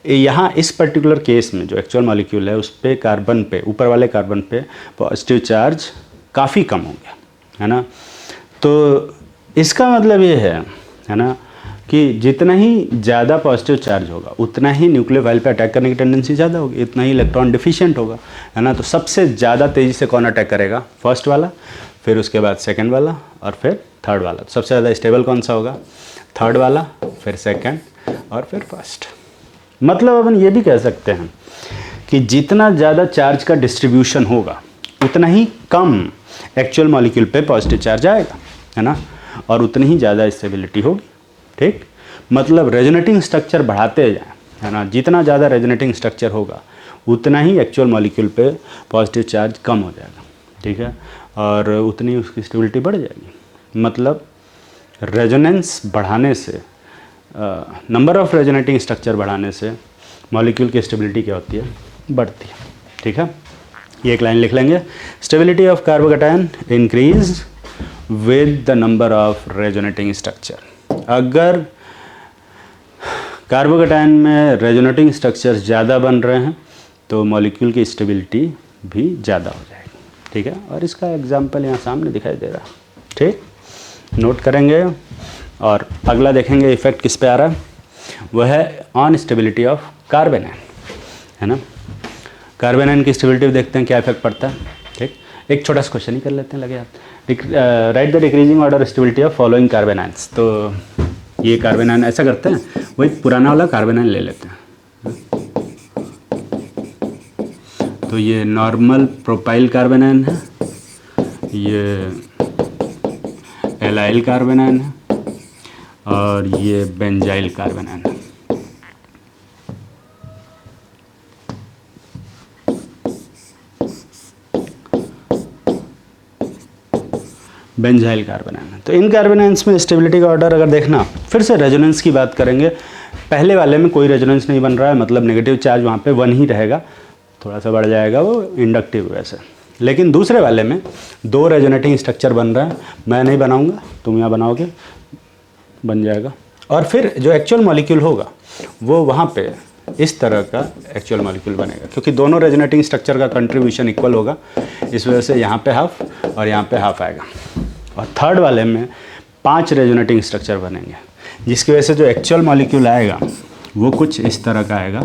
S1: यहाँ इस पर्टिकुलर केस में जो एक्चुअल मॉलिक्यूल है, उस पे कार्बन पे, ऊपर वाले कार्बन पे पॉजिटिव चार्ज काफ़ी कम हो गया, है ना। तो इसका मतलब ये है ना, कि जितना ही ज़्यादा पॉजिटिव चार्ज होगा उतना ही न्यूक्लियोफाइल पे अटैक करने की टेंडेंसी ज़्यादा होगी, इतना ही इलेक्ट्रॉन डिफिशिएंट होगा, है ना। तो सबसे ज़्यादा तेज़ी से कौन अटैक करेगा, फर्स्ट वाला, फिर उसके बाद सेकंड वाला, और फिर थर्ड वाला। तो सबसे ज़्यादा स्टेबल कौन सा होगा, थर्ड वाला, फिर सेकंड, और फिर फर्स्ट। मतलब अपन ये भी कह सकते हैं कि जितना ज़्यादा चार्ज का डिस्ट्रीब्यूशन होगा उतना ही कम एक्चुअल मॉलिक्यूल पे पॉजिटिव चार्ज आएगा, है ना, और उतनी ही ज़्यादा स्टेबिलिटी होगी, ठीक। मतलब रेजोनेटिंग स्ट्रक्चर बढ़ाते जाएं, है ना, जितना ज़्यादा रेजोनेटिंग स्ट्रक्चर होगा उतना ही एक्चुअल मॉलिक्यूल पे पॉजिटिव चार्ज कम हो जाएगा, ठीक है, और उतनी उसकी स्टेबिलिटी बढ़ जाएगी। मतलब रेजोनेंस बढ़ाने से, नंबर ऑफ रेजोनेटिंग स्ट्रक्चर बढ़ाने से मॉलिक्यूल की स्टेबिलिटी क्या होती है, बढ़ती है, ठीक है। ये एक लाइन लिख लेंगे, stability of carbocation increase with the number of resonating structure. अगर कार्बोकैटायन में रेजोनेटिंग स्ट्रक्चर्स ज़्यादा बन रहे हैं तो मॉलिक्यूल की स्टेबिलिटी भी ज़्यादा हो जाएगी, ठीक है। और इसका एग्जांपल यहाँ सामने दिखाई दे रहा है, ठीक, नोट करेंगे। और अगला देखेंगे इफेक्ट किस पे आ रहा है, वह है ऑन स्टेबिलिटी ऑफ कार्बेनाइन, है ना। कार्बेनाइन की स्टेबिलिटी देखते हैं क्या इफेक्ट पड़ता है, ठीक। एक छोटा सा क्वेश्चन ही कर लेते हैं, लगे हाथ। Right the decreasing order stability of following carbon ions. तो ये कार्बन आयन ऐसा करते हैं, वही पुराना वाला कार्बन आयन ले लेते हैं। तो ये नॉर्मल प्रोपाइल कार्बन आयन है, ये एलाइल कार्बन आयन है, और ये बेंजाइल कार्बन आयन है। Benzyl carbon ion. तो इन कार्बन आयंस में स्टेबिलिटी का ऑर्डर अगर देखना, फिर से रेजोनेंस की बात करेंगे। पहले वाले में कोई रेजोनेंस नहीं बन रहा है, मतलब नेगेटिव चार्ज वहाँ पे 1 ही रहेगा, थोड़ा सा बढ़ जाएगा वो इंडक्टिव वैसे। लेकिन दूसरे वाले में 2 रेजोनेटिंग स्ट्रक्चर बन रहा है, मैं नहीं बनाऊंगा, तुम यहाँ बनाओगे, बन जाएगा। और फिर जो एक्चुअल मॉलिक्यूल होगा वो वहाँ पे इस तरह का एक्चुअल मॉलिक्यूल बनेगा, क्योंकि दोनों रेजोनेटिंग स्ट्रक्चर का कंट्रीब्यूशन इक्वल होगा, इस वजह से यहाँ पे हाफ और यहाँ पे हाफ आएगा। और थर्ड वाले में 5 रेजोनेटिंग स्ट्रक्चर बनेंगे, जिसकी वजह से जो एक्चुअल मॉलिक्यूल आएगा वो कुछ इस तरह का आएगा,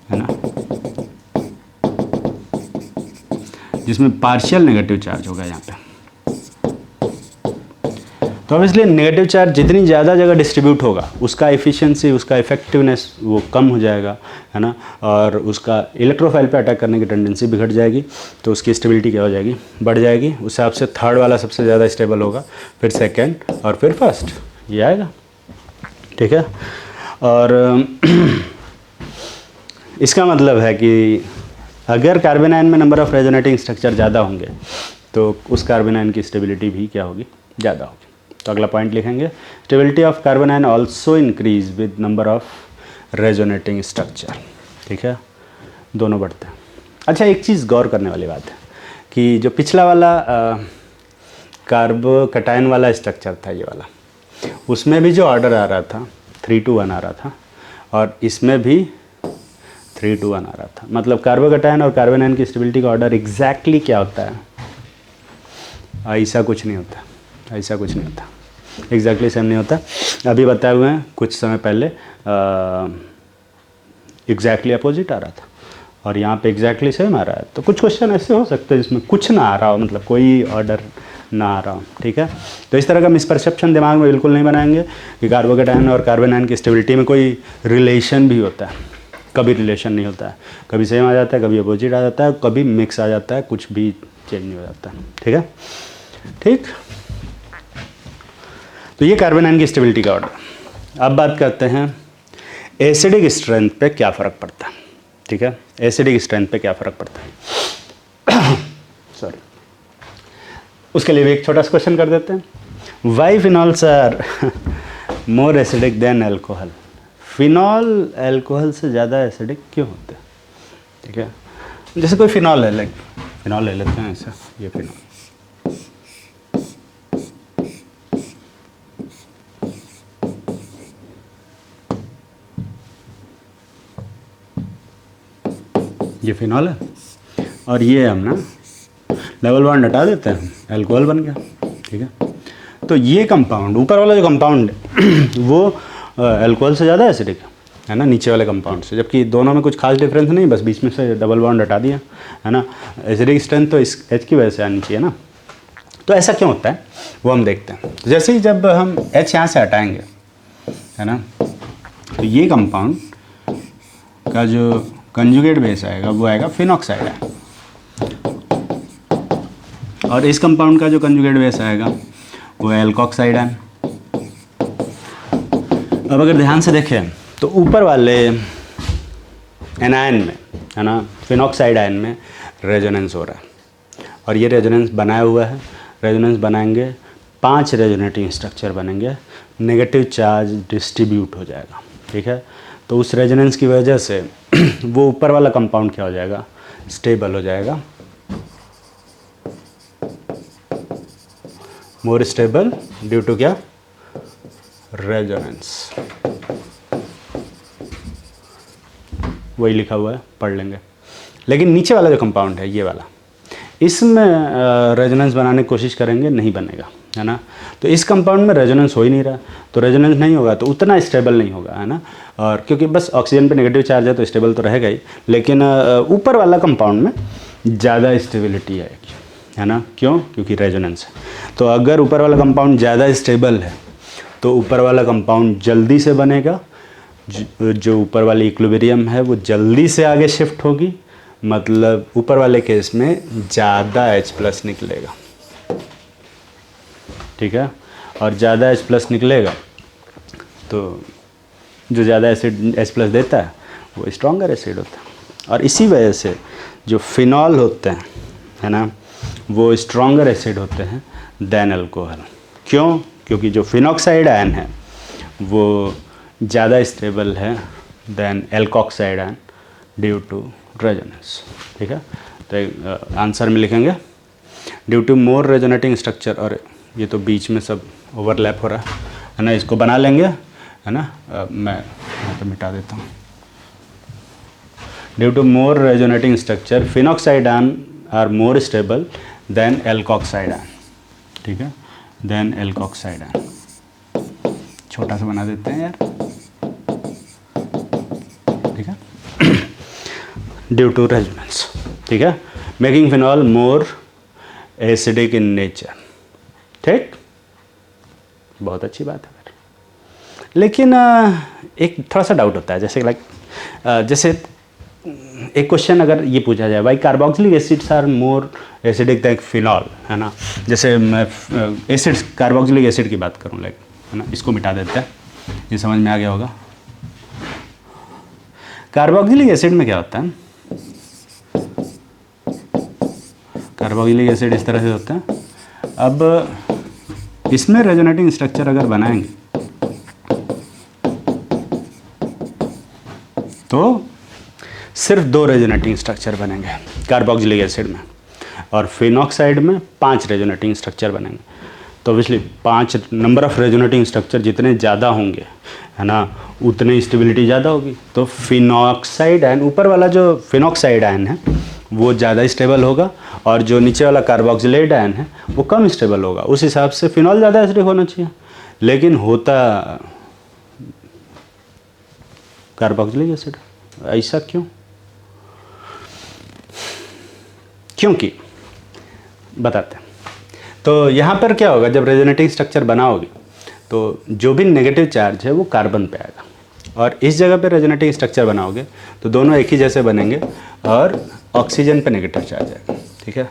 S1: है ना, जिसमें पार्शियल नेगेटिव चार्ज होगा यहाँ पे। तो अब इसलिए नेगेटिव चार्ज जितनी ज़्यादा जगह डिस्ट्रीब्यूट होगा, उसका एफिशिएंसी, उसका इफेक्टिवनेस वो कम हो जाएगा, है ना, और उसका इलेक्ट्रोफाइल पे अटैक करने की टेंडेंसी बिगड़ जाएगी, तो उसकी स्टेबिलिटी क्या हो जाएगी, बढ़ जाएगी। उस हिसाब से थर्ड वाला सबसे ज़्यादा स्टेबल होगा, फिर सेकेंड और फिर फर्स्ट, ये आएगा, ठीक है। और इसका मतलब है कि अगर कार्बन आयन में नंबर ऑफ रेजोनेटिंग स्ट्रक्चर ज़्यादा होंगे तो उस कार्बन आयन की स्टेबिलिटी भी क्या होगी, ज़्यादा होगी। तो अगला पॉइंट लिखेंगे, stability of carbon ion also increase with number of resonating structure, ठीक है, दोनों बढ़ते हैं। अच्छा, एक चीज़ गौर करने वाली बात है कि जो पिछला वाला कार्बोकैटायन वाला स्ट्रक्चर था, ये वाला, उसमें भी जो ऑर्डर आ रहा था 3 to 1 आ रहा था, और इसमें भी 3 to 1 आ रहा था। मतलब कार्बोकैटायन और कार्बन आयन की स्टेबिलिटी का ऑर्डर एग्जैक्टली क्या होता है, ऐसा कुछ नहीं होता, ऐसा कुछ नहीं होता, एग्जैक्टली सेम नहीं होता। अभी बताए हुए हैं, कुछ समय पहले एग्जैक्टली अपोजिट आ रहा था, और यहाँ पे एग्जैक्टली सेम आ रहा है। तो कुछ क्वेश्चन ऐसे हो सकते हैं जिसमें कुछ ना आ रहा हो, मतलब कोई ऑर्डर ना आ रहा हो, ठीक है। तो इस तरह का मिसपरसेप्शन दिमाग में बिल्कुल नहीं बनाएंगे कि कार्बोकैटायन और कार्बन आयन की स्टेबिलिटी में कोई रिलेशन भी होता है। कभी रिलेशन नहीं होता है, कभी सेम आ जाता है, कभी अपोजिट आ जाता है, कभी मिक्स आ जाता है, कुछ भी चेंज नहीं हो जाता, ठीक है, ठीक। तो ये कार्बन आयन की स्टेबिलिटी का ऑर्डर। अब बात करते हैं एसिडिक स्ट्रेंथ पे क्या फ़र्क पड़ता है, ठीक है, एसिडिक स्ट्रेंथ पे क्या फ़र्क पड़ता है। सॉरी, उसके लिए भी एक छोटा सा क्वेश्चन कर देते हैं। Why phenols are more acidic than alcohol. Phenol alcohol से ज़्यादा एसिडिक क्यों होते हैं, ठीक है। जैसे कोई फिनॉल है, लाइक फिनॉल ले लेते हैं ऐसा, ये फिनॉल, ये फिनॉल है, और ये हम ना डबल बॉन्ड हटा देते हैं, अल्कोहल बन गया, ठीक है। तो ये कंपाउंड, ऊपर वाला जो कंपाउंड वो अल्कोहल से ज़्यादा एसिडिक है ना, नीचे वाले कंपाउंड से, जबकि दोनों में कुछ खास डिफरेंस नहीं, बस बीच में से डबल बॉन्ड हटा दिया, है ना। एसिडिक स्ट्रेंथ तो इस H की वजह से आनी चाहिए ना। तो ऐसा क्यों होता है वो हम देखते हैं। जैसे ही जब हम H यहाँ से हटाएंगे, है ना, तो ये कंपाउंड का जो कंजुगेट बेस आएगा वो आएगा फिनॉक्साइड, और इस कंपाउंड का जो कंजुगेट बेस आएगा वो एल्कोक्साइड है। अब अगर ध्यान से देखें तो ऊपर वाले एनायन में, है ना, फिनॉक्साइड आयन में रेजोनेंस हो रहा है, और ये रेजोनेंस बनाया हुआ है। रेजोनेंस बनाएंगे, 5 रेजोनेटिंग स्ट्रक्चर बनेंगे, नेगेटिव चार्ज डिस्ट्रीब्यूट हो जाएगा, ठीक है। तो उस रेजोनेंस की वजह से वो ऊपर वाला कंपाउंड क्या हो जाएगा, स्टेबल हो जाएगा, मोर स्टेबल ड्यू टू क्या, रेजोनेंस। वही लिखा हुआ है, पढ़ लेंगे। लेकिन नीचे वाला जो कंपाउंड है, ये वाला, इसमें रेजोनेंस बनाने की कोशिश करेंगे, नहीं बनेगा, है ना। तो इस कंपाउंड में रेजोनेंस हो ही नहीं रहा, तो रेजोनेंस नहीं होगा तो उतना स्टेबल नहीं होगा, है ना। और क्योंकि बस ऑक्सीजन पे नेगेटिव चार्ज है तो स्टेबल तो रहेगा ही, लेकिन ऊपर वाला कंपाउंड में ज़्यादा स्टेबिलिटी आएगी, है ना। क्यों? क्योंकि रेजोनेंस है। तो अगर ऊपर वाला कंपाउंड ज़्यादा स्टेबल है तो ऊपर वाला कंपाउंड जल्दी से बनेगा, जो ऊपर वाली इक्विलिब्रियम है वो जल्दी से आगे शिफ्ट होगी, मतलब ऊपर वाले केस में ज़्यादा H+ निकलेगा, ठीक है। और ज़्यादा H+ निकलेगा तो जो ज़्यादा एसिड H+ देता है वो स्ट्रॉन्गर एसिड होता है। और इसी वजह से जो फिनॉल होते हैं, है ना, वो स्ट्रॉन्गर एसिड होते हैं देन अल्कोहल। क्यों? क्योंकि जो फिनॉक्साइड आयन है वो ज़्यादा स्टेबल है than alkoxide ion due to resonance, ठीक है। तो आंसर में लिखेंगे due to more resonating structure, और ये तो बीच में सब ओवरलैप हो रहा है ना, इसको बना लेंगे, है ना। मैं यहाँ पे मिटा देता हूँ। Due to more resonating structure phenoxide ion are more stable than alkoxide ion, ठीक है, देन एल्कोक्साइड आयन। छोटा सा बना देते हैं यार, ठीक है। ड्यू टू रेजोनेंस, ठीक है, making phenol more acidic in nature, ठीक। बहुत अच्छी बात है। लेकिन एक थोड़ा सा डाउट होता है, जैसे जैसे एक क्वेश्चन अगर ये पूछा जाए, भाई carboxylic acids are more acidic than phenol, है ना। जैसे मैं एसिड्स कार्बोक्सिलिक एसिड की बात करूँ, लाइक, है ना, इसको मिटा देते हैं, ये समझ में आ गया होगा। कार्बोक्सिलिक एसिड में क्या होता है, कार्बोक्सिलिक एसिड इस तरह से होता है। अब इसमें रेजोनेटिंग स्ट्रक्चर अगर बनाएंगे तो सिर्फ 2 रेजोनेटिंग स्ट्रक्चर बनेंगे कार्बोक्सिलिक एसिड में, और फिनॉक्साइड में 5 रेजोनेटिंग स्ट्रक्चर बनेंगे। तो obviously 5 number of resonating structure जितने ज़्यादा होंगे, है ना, उतनी स्टेबिलिटी ज़्यादा होगी। तो फिनॉक्साइड आयन, ऊपर वाला जो फिनॉक्साइड आयन है वो ज़्यादा स्टेबल होगा, और जो नीचे वाला कार्बोक्सिलेट आयन है वो कम स्टेबल होगा। उस हिसाब से फिनॉल ज़्यादा एसिडिक होना चाहिए, लेकिन होता कार्बोक्सिलिक एसिड। ऐसा क्यों? क्योंकि बताते हैं। तो यहाँ पर क्या होगा, जब रेजोनेटिंग स्ट्रक्चर बनाओगे तो जो भी नेगेटिव चार्ज है वो कार्बन पे आएगा, और इस जगह पे रेजोनेटिंग स्ट्रक्चर बनाओगे तो दोनों एक ही जैसे बनेंगे, और ऑक्सीजन पे नेगेटिव चार्ज आएगा, ठीक है।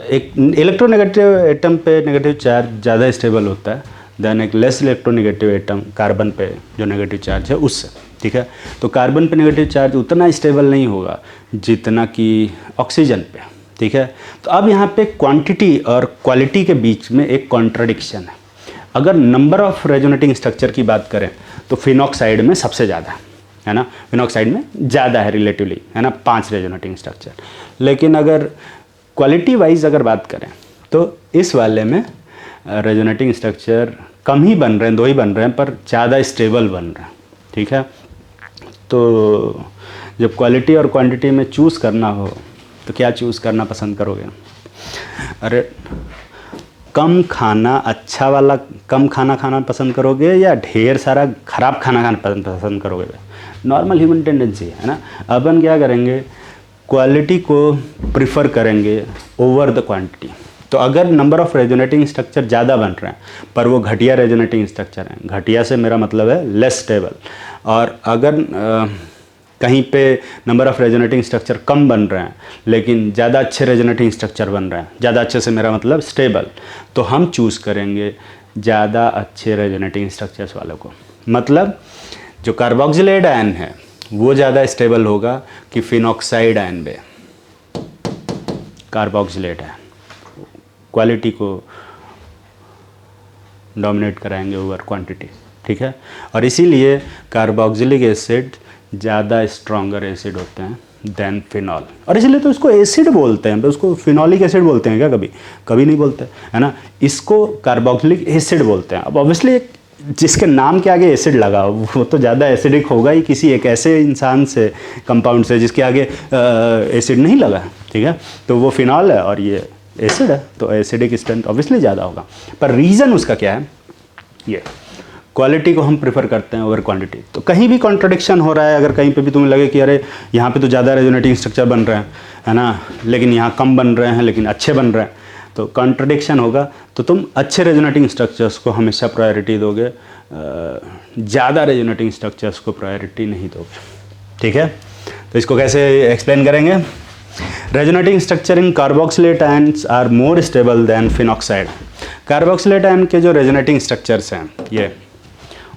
S1: एक इलेक्ट्रोनेगेटिव एटम पे नेगेटिव चार्ज ज़्यादा स्टेबल होता है देन एक लेस इलेक्ट्रोनेगेटिव एटम कार्बन पे जो नेगेटिव चार्ज है उससे, ठीक है। तो कार्बन पे नेगेटिव चार्ज उतना स्टेबल नहीं होगा जितना कि ऑक्सीजन पे, ठीक है। तो अब यहाँ पे क्वांटिटी और क्वालिटी के बीच में एक कॉन्ट्रडिक्शन है। अगर नंबर ऑफ रेजोनेटिंग स्ट्रक्चर की बात करें तो फिनॉक्साइड में सबसे ज़्यादा है ना, फिनॉक्साइड में ज़्यादा है रिलेटिवली, है ना, 5 रेजोनेटिंग स्ट्रक्चर। लेकिन अगर क्वालिटी वाइज अगर बात करें तो इस वाले में रेजोनेटिंग स्ट्रक्चर कम ही बन रहे हैं, 2 ही बन रहे हैं, पर ज़्यादा स्टेबल बन रहे हैं, ठीक है। तो जब क्वालिटी और क्वांटिटी में चूज़ करना हो तो क्या चूज़ करना पसंद करोगे? अरे कम खाना, अच्छा वाला कम खाना खाना पसंद करोगे या ढेर सारा ख़राब खाना खाना पसंद करोगे? नॉर्मल ह्यूमन टेंडेंसी है ना। अपन क्या करेंगे, क्वालिटी को प्रिफर करेंगे ओवर द क्वांटिटी। तो अगर नंबर ऑफ़ रेजोनेटिंग स्ट्रक्चर ज़्यादा बन रहे हैं पर वो घटिया रेजोनेटिंग स्ट्रक्चर हैं, घटिया से मेरा मतलब है लेस स्टेबल, और अगर कहीं पे नंबर ऑफ़ रेजोनेटिंग स्ट्रक्चर कम बन रहे हैं लेकिन ज़्यादा अच्छे रेजोनेटिंग स्ट्रक्चर बन रहे हैं, ज़्यादा अच्छे से मेरा मतलब स्टेबल, तो हम चूज़ करेंगे ज़्यादा अच्छे रेजोनेटिंग स्ट्रक्चर्स वालों को। मतलब जो कार्बोक्सिलेट आयन है वो ज़्यादा स्टेबल होगा कि फिनॉक्साइड आयन पे कार्बोक्सिलेट आयन क्वालिटी को डोमिनेट कराएंगे ओवर क्वांटिटी, ठीक है। और इसीलिए कार्बोक्सिलिक एसिड ज़्यादा स्ट्रॉन्गर एसिड होते हैं देन फिनॉल, और इसलिए तो इसको एसिड बोलते हैं। उसको फिनॉलिक एसिड बोलते हैं क्या? कभी कभी नहीं बोलते, है ना। इसको कार्बोक्सिलिक एसिड बोलते हैं। अब ऑब्वियसली जिसके नाम के आगे एसिड लगा वो तो ज़्यादा एसिडिक होगा ही किसी एक ऐसे इंसान से, कंपाउंड से जिसके आगे एसिड नहीं लगा, ठीक है। तो वो फिनॉल है और ये एसिड है, तो एसिडिक स्ट्रेंथ ऑब्वियसली ज़्यादा होगा। पर रीज़न उसका क्या है? ये क्वालिटी को हम प्रेफर करते हैं ओवर क्वांटिटी। तो कहीं भी कॉन्ट्रडिक्शन हो रहा है, अगर कहीं पे भी तुम्हें लगे कि अरे यहाँ पे तो ज़्यादा रेजोनेटिंग स्ट्रक्चर बन रहे हैं, है ना, लेकिन यहाँ कम बन रहे हैं लेकिन अच्छे बन रहे हैं, तो कॉन्ट्रडिक्शन होगा तो तुम अच्छे रेजोनेटिंग स्ट्रक्चर्स को हमेशा प्रायोरिटी दोगे, ज़्यादा रेजोनेटिंग स्ट्रक्चर्स को प्रायोरिटी नहीं दोगे। ठीक है, तो इसको कैसे एक्सप्लेन करेंगे? Resonating structure in carboxylate ions are more stable than phenoxide. Carboxylate ion के जो रेजोनेटिंग स्ट्रक्चर्स हैं ये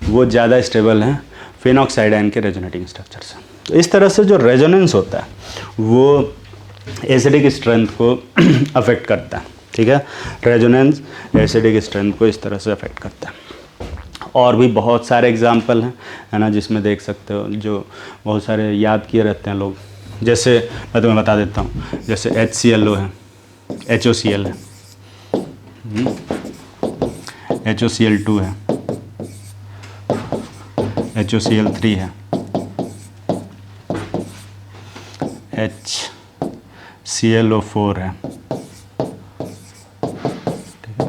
S1: वो ज़्यादा स्टेबल हैं फिनॉक्साइड आयन के रेजोनेटिंग स्ट्रक्चर्स। तो इस तरह से जो रेजोनेंस होता है वो एसिडिक स्ट्रेंथ को अफेक्ट करता है। ठीक है, रेजोनेंस एसिडिक स्ट्रेंथ को इस तरह से अफेक्ट करता है। और भी बहुत सारे एग्जाम्पल हैं, है ना, जिसमें देख सकते हो, जो बहुत सारे याद किए रहते हैं लोग। जैसे मैं तुम्हें बता देता हूँ, जैसे HClO है, HOCl है, HOCl2 है, HOCl3 है, HClO4 है। ठीक है,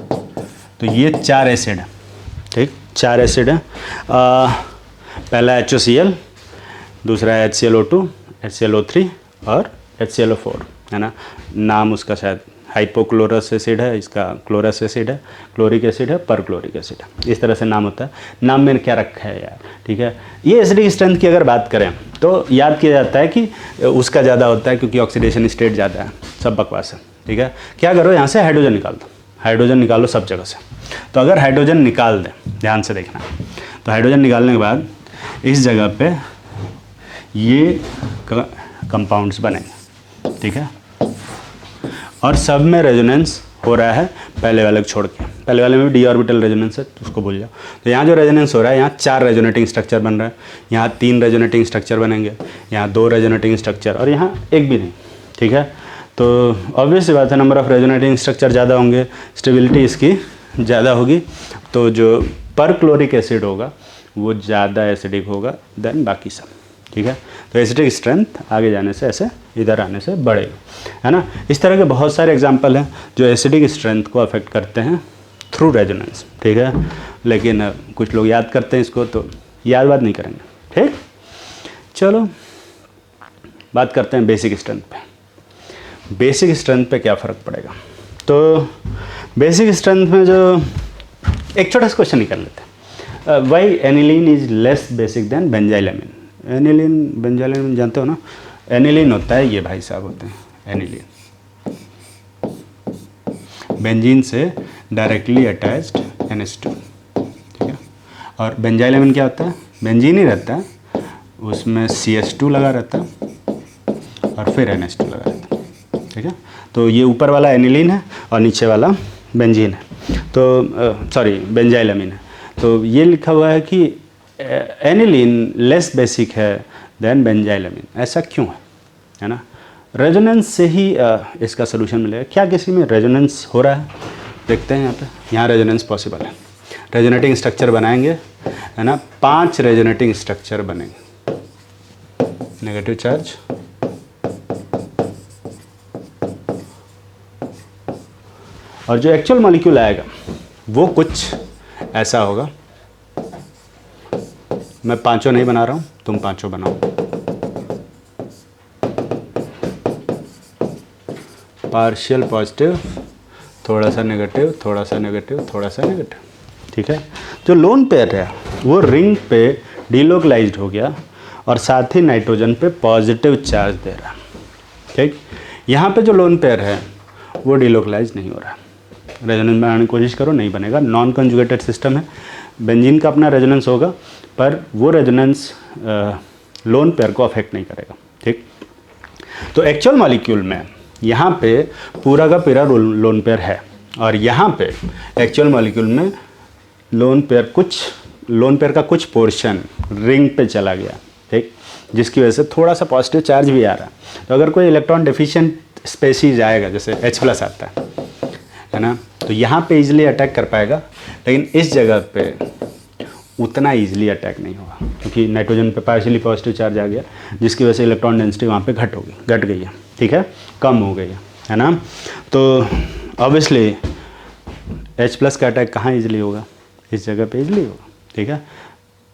S1: तो ये 4 एसिड है। ठीक, 4 एसिड है। पहला HOCl, दूसरा HClO2, HClO3 और HClO4, है ना। नाम उसका शायद हाइपोक्लोरस एसिड है, इसका क्लोरस एसिड है, क्लोरिक एसिड है, परक्लोरिक एसिड है, इस तरह से नाम होता है। नाम मैंने क्या रखा है यार। ठीक है, ये एसिडिक स्ट्रेंथ की अगर बात करें तो याद किया जाता है कि उसका ज़्यादा होता है क्योंकि ऑक्सीडेशन स्टेट ज़्यादा है। सब बकवास है। ठीक है, क्या करो, यहाँ से हाइड्रोजन निकाल दो, हाइड्रोजन निकालो सब जगह से। तो अगर हाइड्रोजन निकाल दें, ध्यान से देखना, तो हाइड्रोजन निकालने के बाद इस जगह पे ये कंपाउंड्स बनेंगे। ठीक है, और सब में रेजोनेंस हो रहा है पहले वाले को छोड़ के। पहले वाले में भी डी ऑर्बिटल रेजोनेंस है, तो उसको भूल जाओ। तो यहाँ जो रेजोनेंस हो रहा है, यहाँ 4 रेजोनेटिंग स्ट्रक्चर बन रहा है, यहाँ 3 रेजोनेटिंग स्ट्रक्चर बनेंगे, यहाँ 2 रेजोनेटिंग स्ट्रक्चर और यहाँ एक भी नहीं। ठीक है, तो ऑब्वियस सी बात है, नंबर ऑफ रेजोनेटिंग स्ट्रक्चर ज़्यादा होंगे, स्टेबिलिटी इसकी ज़्यादा होगी, तो जो परक्लोरिक एसिड होगा वो ज़्यादा एसिडिक होगा देन बाकी सब। ठीक है, तो एसिडिक स्ट्रेंथ आगे जाने से, ऐसे इधर आने से बढ़ेगी, है ना। इस तरह के बहुत सारे एग्जांपल हैं जो एसिडिक स्ट्रेंथ को अफेक्ट करते हैं थ्रू रेजोनेंस। ठीक है, लेकिन कुछ लोग याद करते हैं इसको, तो याद बात नहीं करेंगे। ठीक, चलो बात करते हैं बेसिक स्ट्रेंथ पे। बेसिक स्ट्रेंथ पे क्या फ़र्क पड़ेगा? तो बेसिक स्ट्रेंथ में जो एक छोटा सा क्वेश्चन निकाल लेते हैं, why aniline is less basic than benzylamine. Aniline benzylamine जानते हो ना, एनिलीन होता है ये भाई साहब होते हैं एनिलीन, बेंजीन से डायरेक्टली अटैच्ड NH2। ठीक है, और बेंजाइलामिन क्या होता है? बेंजीन ही रहता है, उसमें CH2 लगा रहता है और फिर NH2 लगा रहता है। ठीक है, तो ये ऊपर वाला एनिलीन है और नीचे वाला बेंजीन है, तो सॉरी बेंजाइलामिन है। तो ये लिखा हुआ है कि एनिलीन लेस बेसिक है देन बेंजाइलामिन। ऐसा क्यों है ना? रेजोनेंस से ही इसका सोल्यूशन मिलेगा। क्या किसी में रेजोनेंस हो रहा है? देखते हैं यहाँ पे। यहाँ रेजोनेंस पॉसिबल है, रेजोनेटिंग स्ट्रक्चर बनाएंगे, है ना। 5 रेजोनेटिंग स्ट्रक्चर बनेंगे, नेगेटिव चार्ज, और जो एक्चुअल मॉलिक्यूल आएगा वो कुछ ऐसा होगा। मैं 5 नहीं बना रहा हूँ, तुम 5 बनाओ। पार्शियल पॉजिटिव, थोड़ा सा नेगेटिव, थोड़ा सा नेगेटिव, थोड़ा सा नेगेटिव। ठीक है, जो लोन पेयर है वो रिंग पे डिलोकलाइज्ड हो गया और साथ ही नाइट्रोजन पे पॉजिटिव चार्ज दे रहा। ठीक, यहाँ पे जो लोन पेयर है वो डिलोकलाइज नहीं हो रहा। रेजोनेंस बनाने की कोशिश करो, नहीं बनेगा। नॉन कंजुगेटेड सिस्टम है, बेंजीन का अपना रेजोनेंस होगा पर वो रेजोनेंस लोन पेयर को अफेक्ट नहीं करेगा। ठीक, तो एक्चुअल मॉलिक्यूल में यहाँ पे पूरा का पूरा लोन पेयर है और यहाँ पे एक्चुअल मॉलिक्यूल में लोन पेयर का कुछ पोर्शन रिंग पे चला गया। ठीक, जिसकी वजह से थोड़ा सा पॉजिटिव चार्ज भी आ रहा है। तो अगर कोई इलेक्ट्रॉन डेफिशिएंट स्पेसीज आएगा, जैसे H+ आता है ना, तो यहाँ पे इजीली अटैक कर पाएगा, लेकिन इस जगह पे उतना इजीली अटैक नहीं होगा क्योंकि नाइट्रोजन पे पार्शियली पॉजिटिव चार्ज आ गया, जिसकी वजह से इलेक्ट्रॉन डेंसिटी वहाँ पे घट गई है। ठीक है, कम हो गई है ना। तो ऑब्वियसली H+ का अटैक कहाँ इजीली होगा? इस जगह पे इजीली होगा। ठीक है,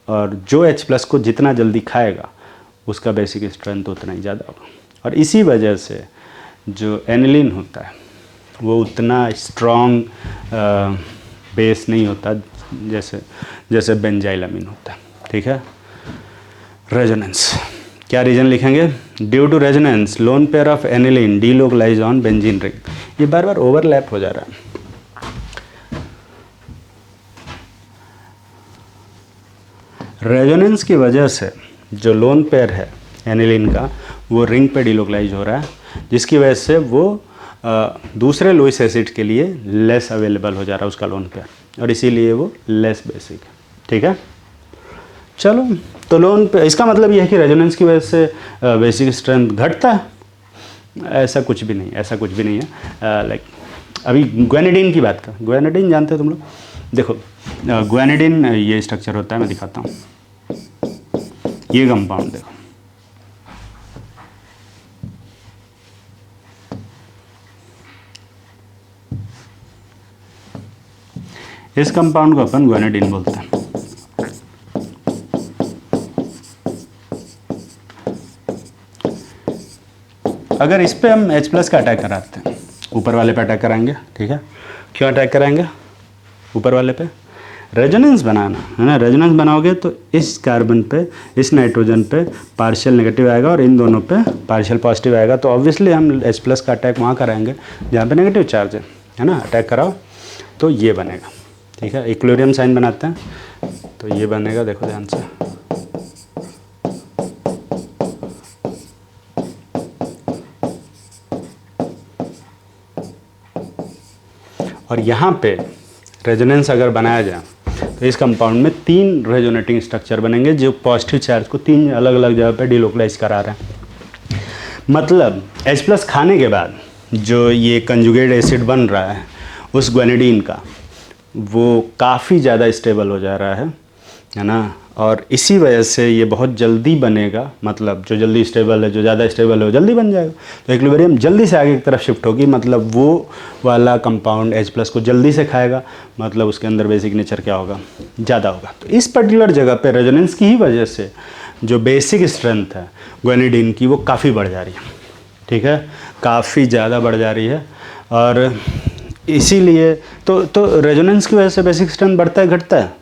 S1: और जो H+ को जितना जल्दी खाएगा उसका बेसिक स्ट्रेंथ उतना ही ज़्यादा होगा। और इसी वजह से जो एनिलीन होता है वो उतना स्ट्रॉन्ग बेस नहीं होता जैसे जैसे बेंजाइलामीन होता है, ठीक है। रेजोनेंस, क्या रीजन लिखेंगे? Due to resonance lone pair of aniline delocalise on benzene ring. ये बार बार ओवरलैप हो जा रहा है। रेजोनेंस की वजह से जो लोन पेयर है एनिलीन का वो रिंग पे डीलोकलाइज हो रहा है, जिसकी वजह से वो दूसरे लुईस एसिड के लिए लेस अवेलेबल हो जा रहा है उसका लोन पेयर, और इसीलिए वो लेस बेसिक है, ठीक है। चलो, तो लोन पे इसका मतलब यह है कि रेजोनेंस की वजह से बेसिक स्ट्रेंथ घटता है? ऐसा कुछ भी नहीं, ऐसा कुछ भी नहीं है। लाइक अभी ग्वेनेडिन की बात कर, ग्वेनेडिन जानते हो तुम लोग? देखो ग्वेनेडिन ये स्ट्रक्चर होता है, मैं दिखाता हूँ। ये कंपाउंड देखो, इस कंपाउंड को अपन ग्वेनेडिन बोलते हैं। अगर इस पे हम H+ का अटैक कराते हैं, ऊपर वाले पे अटैक कराएंगे, ठीक है। क्यों अटैक कराएंगे ऊपर वाले पे? रेजोनेंस बनाना है ना। रेजोनेंस बनाओगे तो इस कार्बन पे, इस नाइट्रोजन पे पार्शियल नेगेटिव आएगा और इन दोनों पे पार्शियल पॉजिटिव आएगा, तो ऑब्वियसली हम H+ का अटैक वहाँ कराएंगे जहाँ पे नेगेटिव चार्ज है ना। अटैक कराओ तो ये बनेगा, ठीक है। इक्विलिब्रियम साइन बनाते हैं तो ये बनेगा, देखो ध्यान से। और यहाँ पे रेजोनेंस अगर बनाया जाए तो इस कंपाउंड में 3 रेजोनेटिंग स्ट्रक्चर बनेंगे जो पॉजिटिव चार्ज को 3 अलग अलग जगह पे डिलोकलाइज करा रहे हैं। मतलब H+ खाने के बाद जो ये कंजुगेट एसिड बन रहा है उस ग्वेनेडिन का, वो काफ़ी ज़्यादा स्टेबल हो जा रहा है ना। और इसी वजह से ये बहुत जल्दी बनेगा, मतलब जो जल्दी स्टेबल है, जो ज़्यादा स्टेबल है वो जल्दी बन जाएगा, तो इक्विलिब्रियम जल्दी से आगे की तरफ शिफ्ट होगी, मतलब वो वाला कंपाउंड H+ को जल्दी से खाएगा, मतलब उसके अंदर बेसिक नेचर क्या होगा, ज़्यादा होगा। तो इस पर्टिकुलर जगह पे रेजोनेंस की ही वजह से जो बेसिक स्ट्रेंथ है ग्वेनेडिन की वो काफ़ी बढ़ जा रही है, ठीक है, काफ़ी ज़्यादा बढ़ जा रही है। और इसीलिए तो रेजोनेंस की वजह से बेसिक स्ट्रेंथ बढ़ता है घटता है?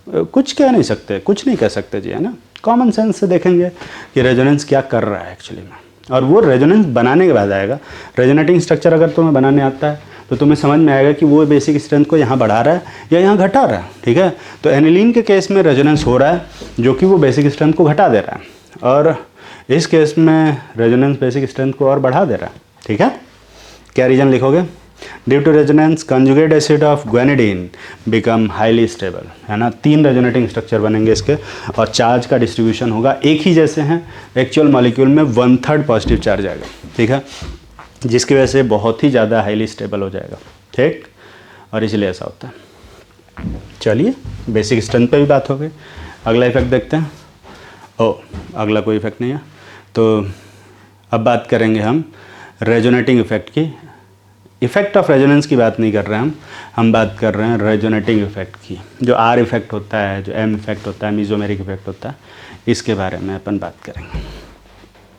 S1: कुछ कह नहीं सकते, कुछ नहीं कह सकते जी, है ना। कॉमन सेंस से देखेंगे कि रेजोनेंस क्या कर रहा है एक्चुअली में, और वो रेजोनेंस बनाने के बाद आएगा। रेजोनेटिंग स्ट्रक्चर अगर तुम्हें बनाने आता है तो तुम्हें समझ में आएगा कि वो बेसिक स्ट्रेंथ को यहाँ बढ़ा रहा है या यहाँ घटा रहा है, ठीक है। तो एनिलीन के केस में रेजोनेंस हो रहा है जो कि वो बेसिक स्ट्रेंथ को घटा दे रहा है, और इस केस में रेजोनेंस बेसिक स्ट्रेंथ को और बढ़ा दे रहा है, ठीक है। क्या रीजन लिखोगे? Due to resonance conjugate acid of guanidine become highly stable, है ना। 3 रेजोनेटिंग स्ट्रक्चर बनेंगे इसके, और चार्ज का डिस्ट्रीब्यूशन होगा एक ही जैसे हैं। एक्चुअल मॉलिक्यूल में 1/3 पॉजिटिव चार्ज आएगा, ठीक है, जिसकी वजह से बहुत ही ज़्यादा हाईली स्टेबल हो जाएगा, ठीक, और इसलिए ऐसा होता है। चलिए, बेसिक स्ट्रेंथ पे भी बात हो गई। अगला इफेक्ट देखते हैं। अगला कोई इफेक्ट नहीं है, तो अब बात करेंगे हम रेजोनेटिंग इफेक्ट की। इफेक्ट ऑफ रेजोनेंस की बात नहीं कर रहे हैं हम बात कर रहे हैं रेजोनेटिंग इफेक्ट की। जो R इफेक्ट होता है, जो M इफेक्ट होता है, मीजोमेरिक इफेक्ट होता है, इसके बारे में अपन बात करेंगे।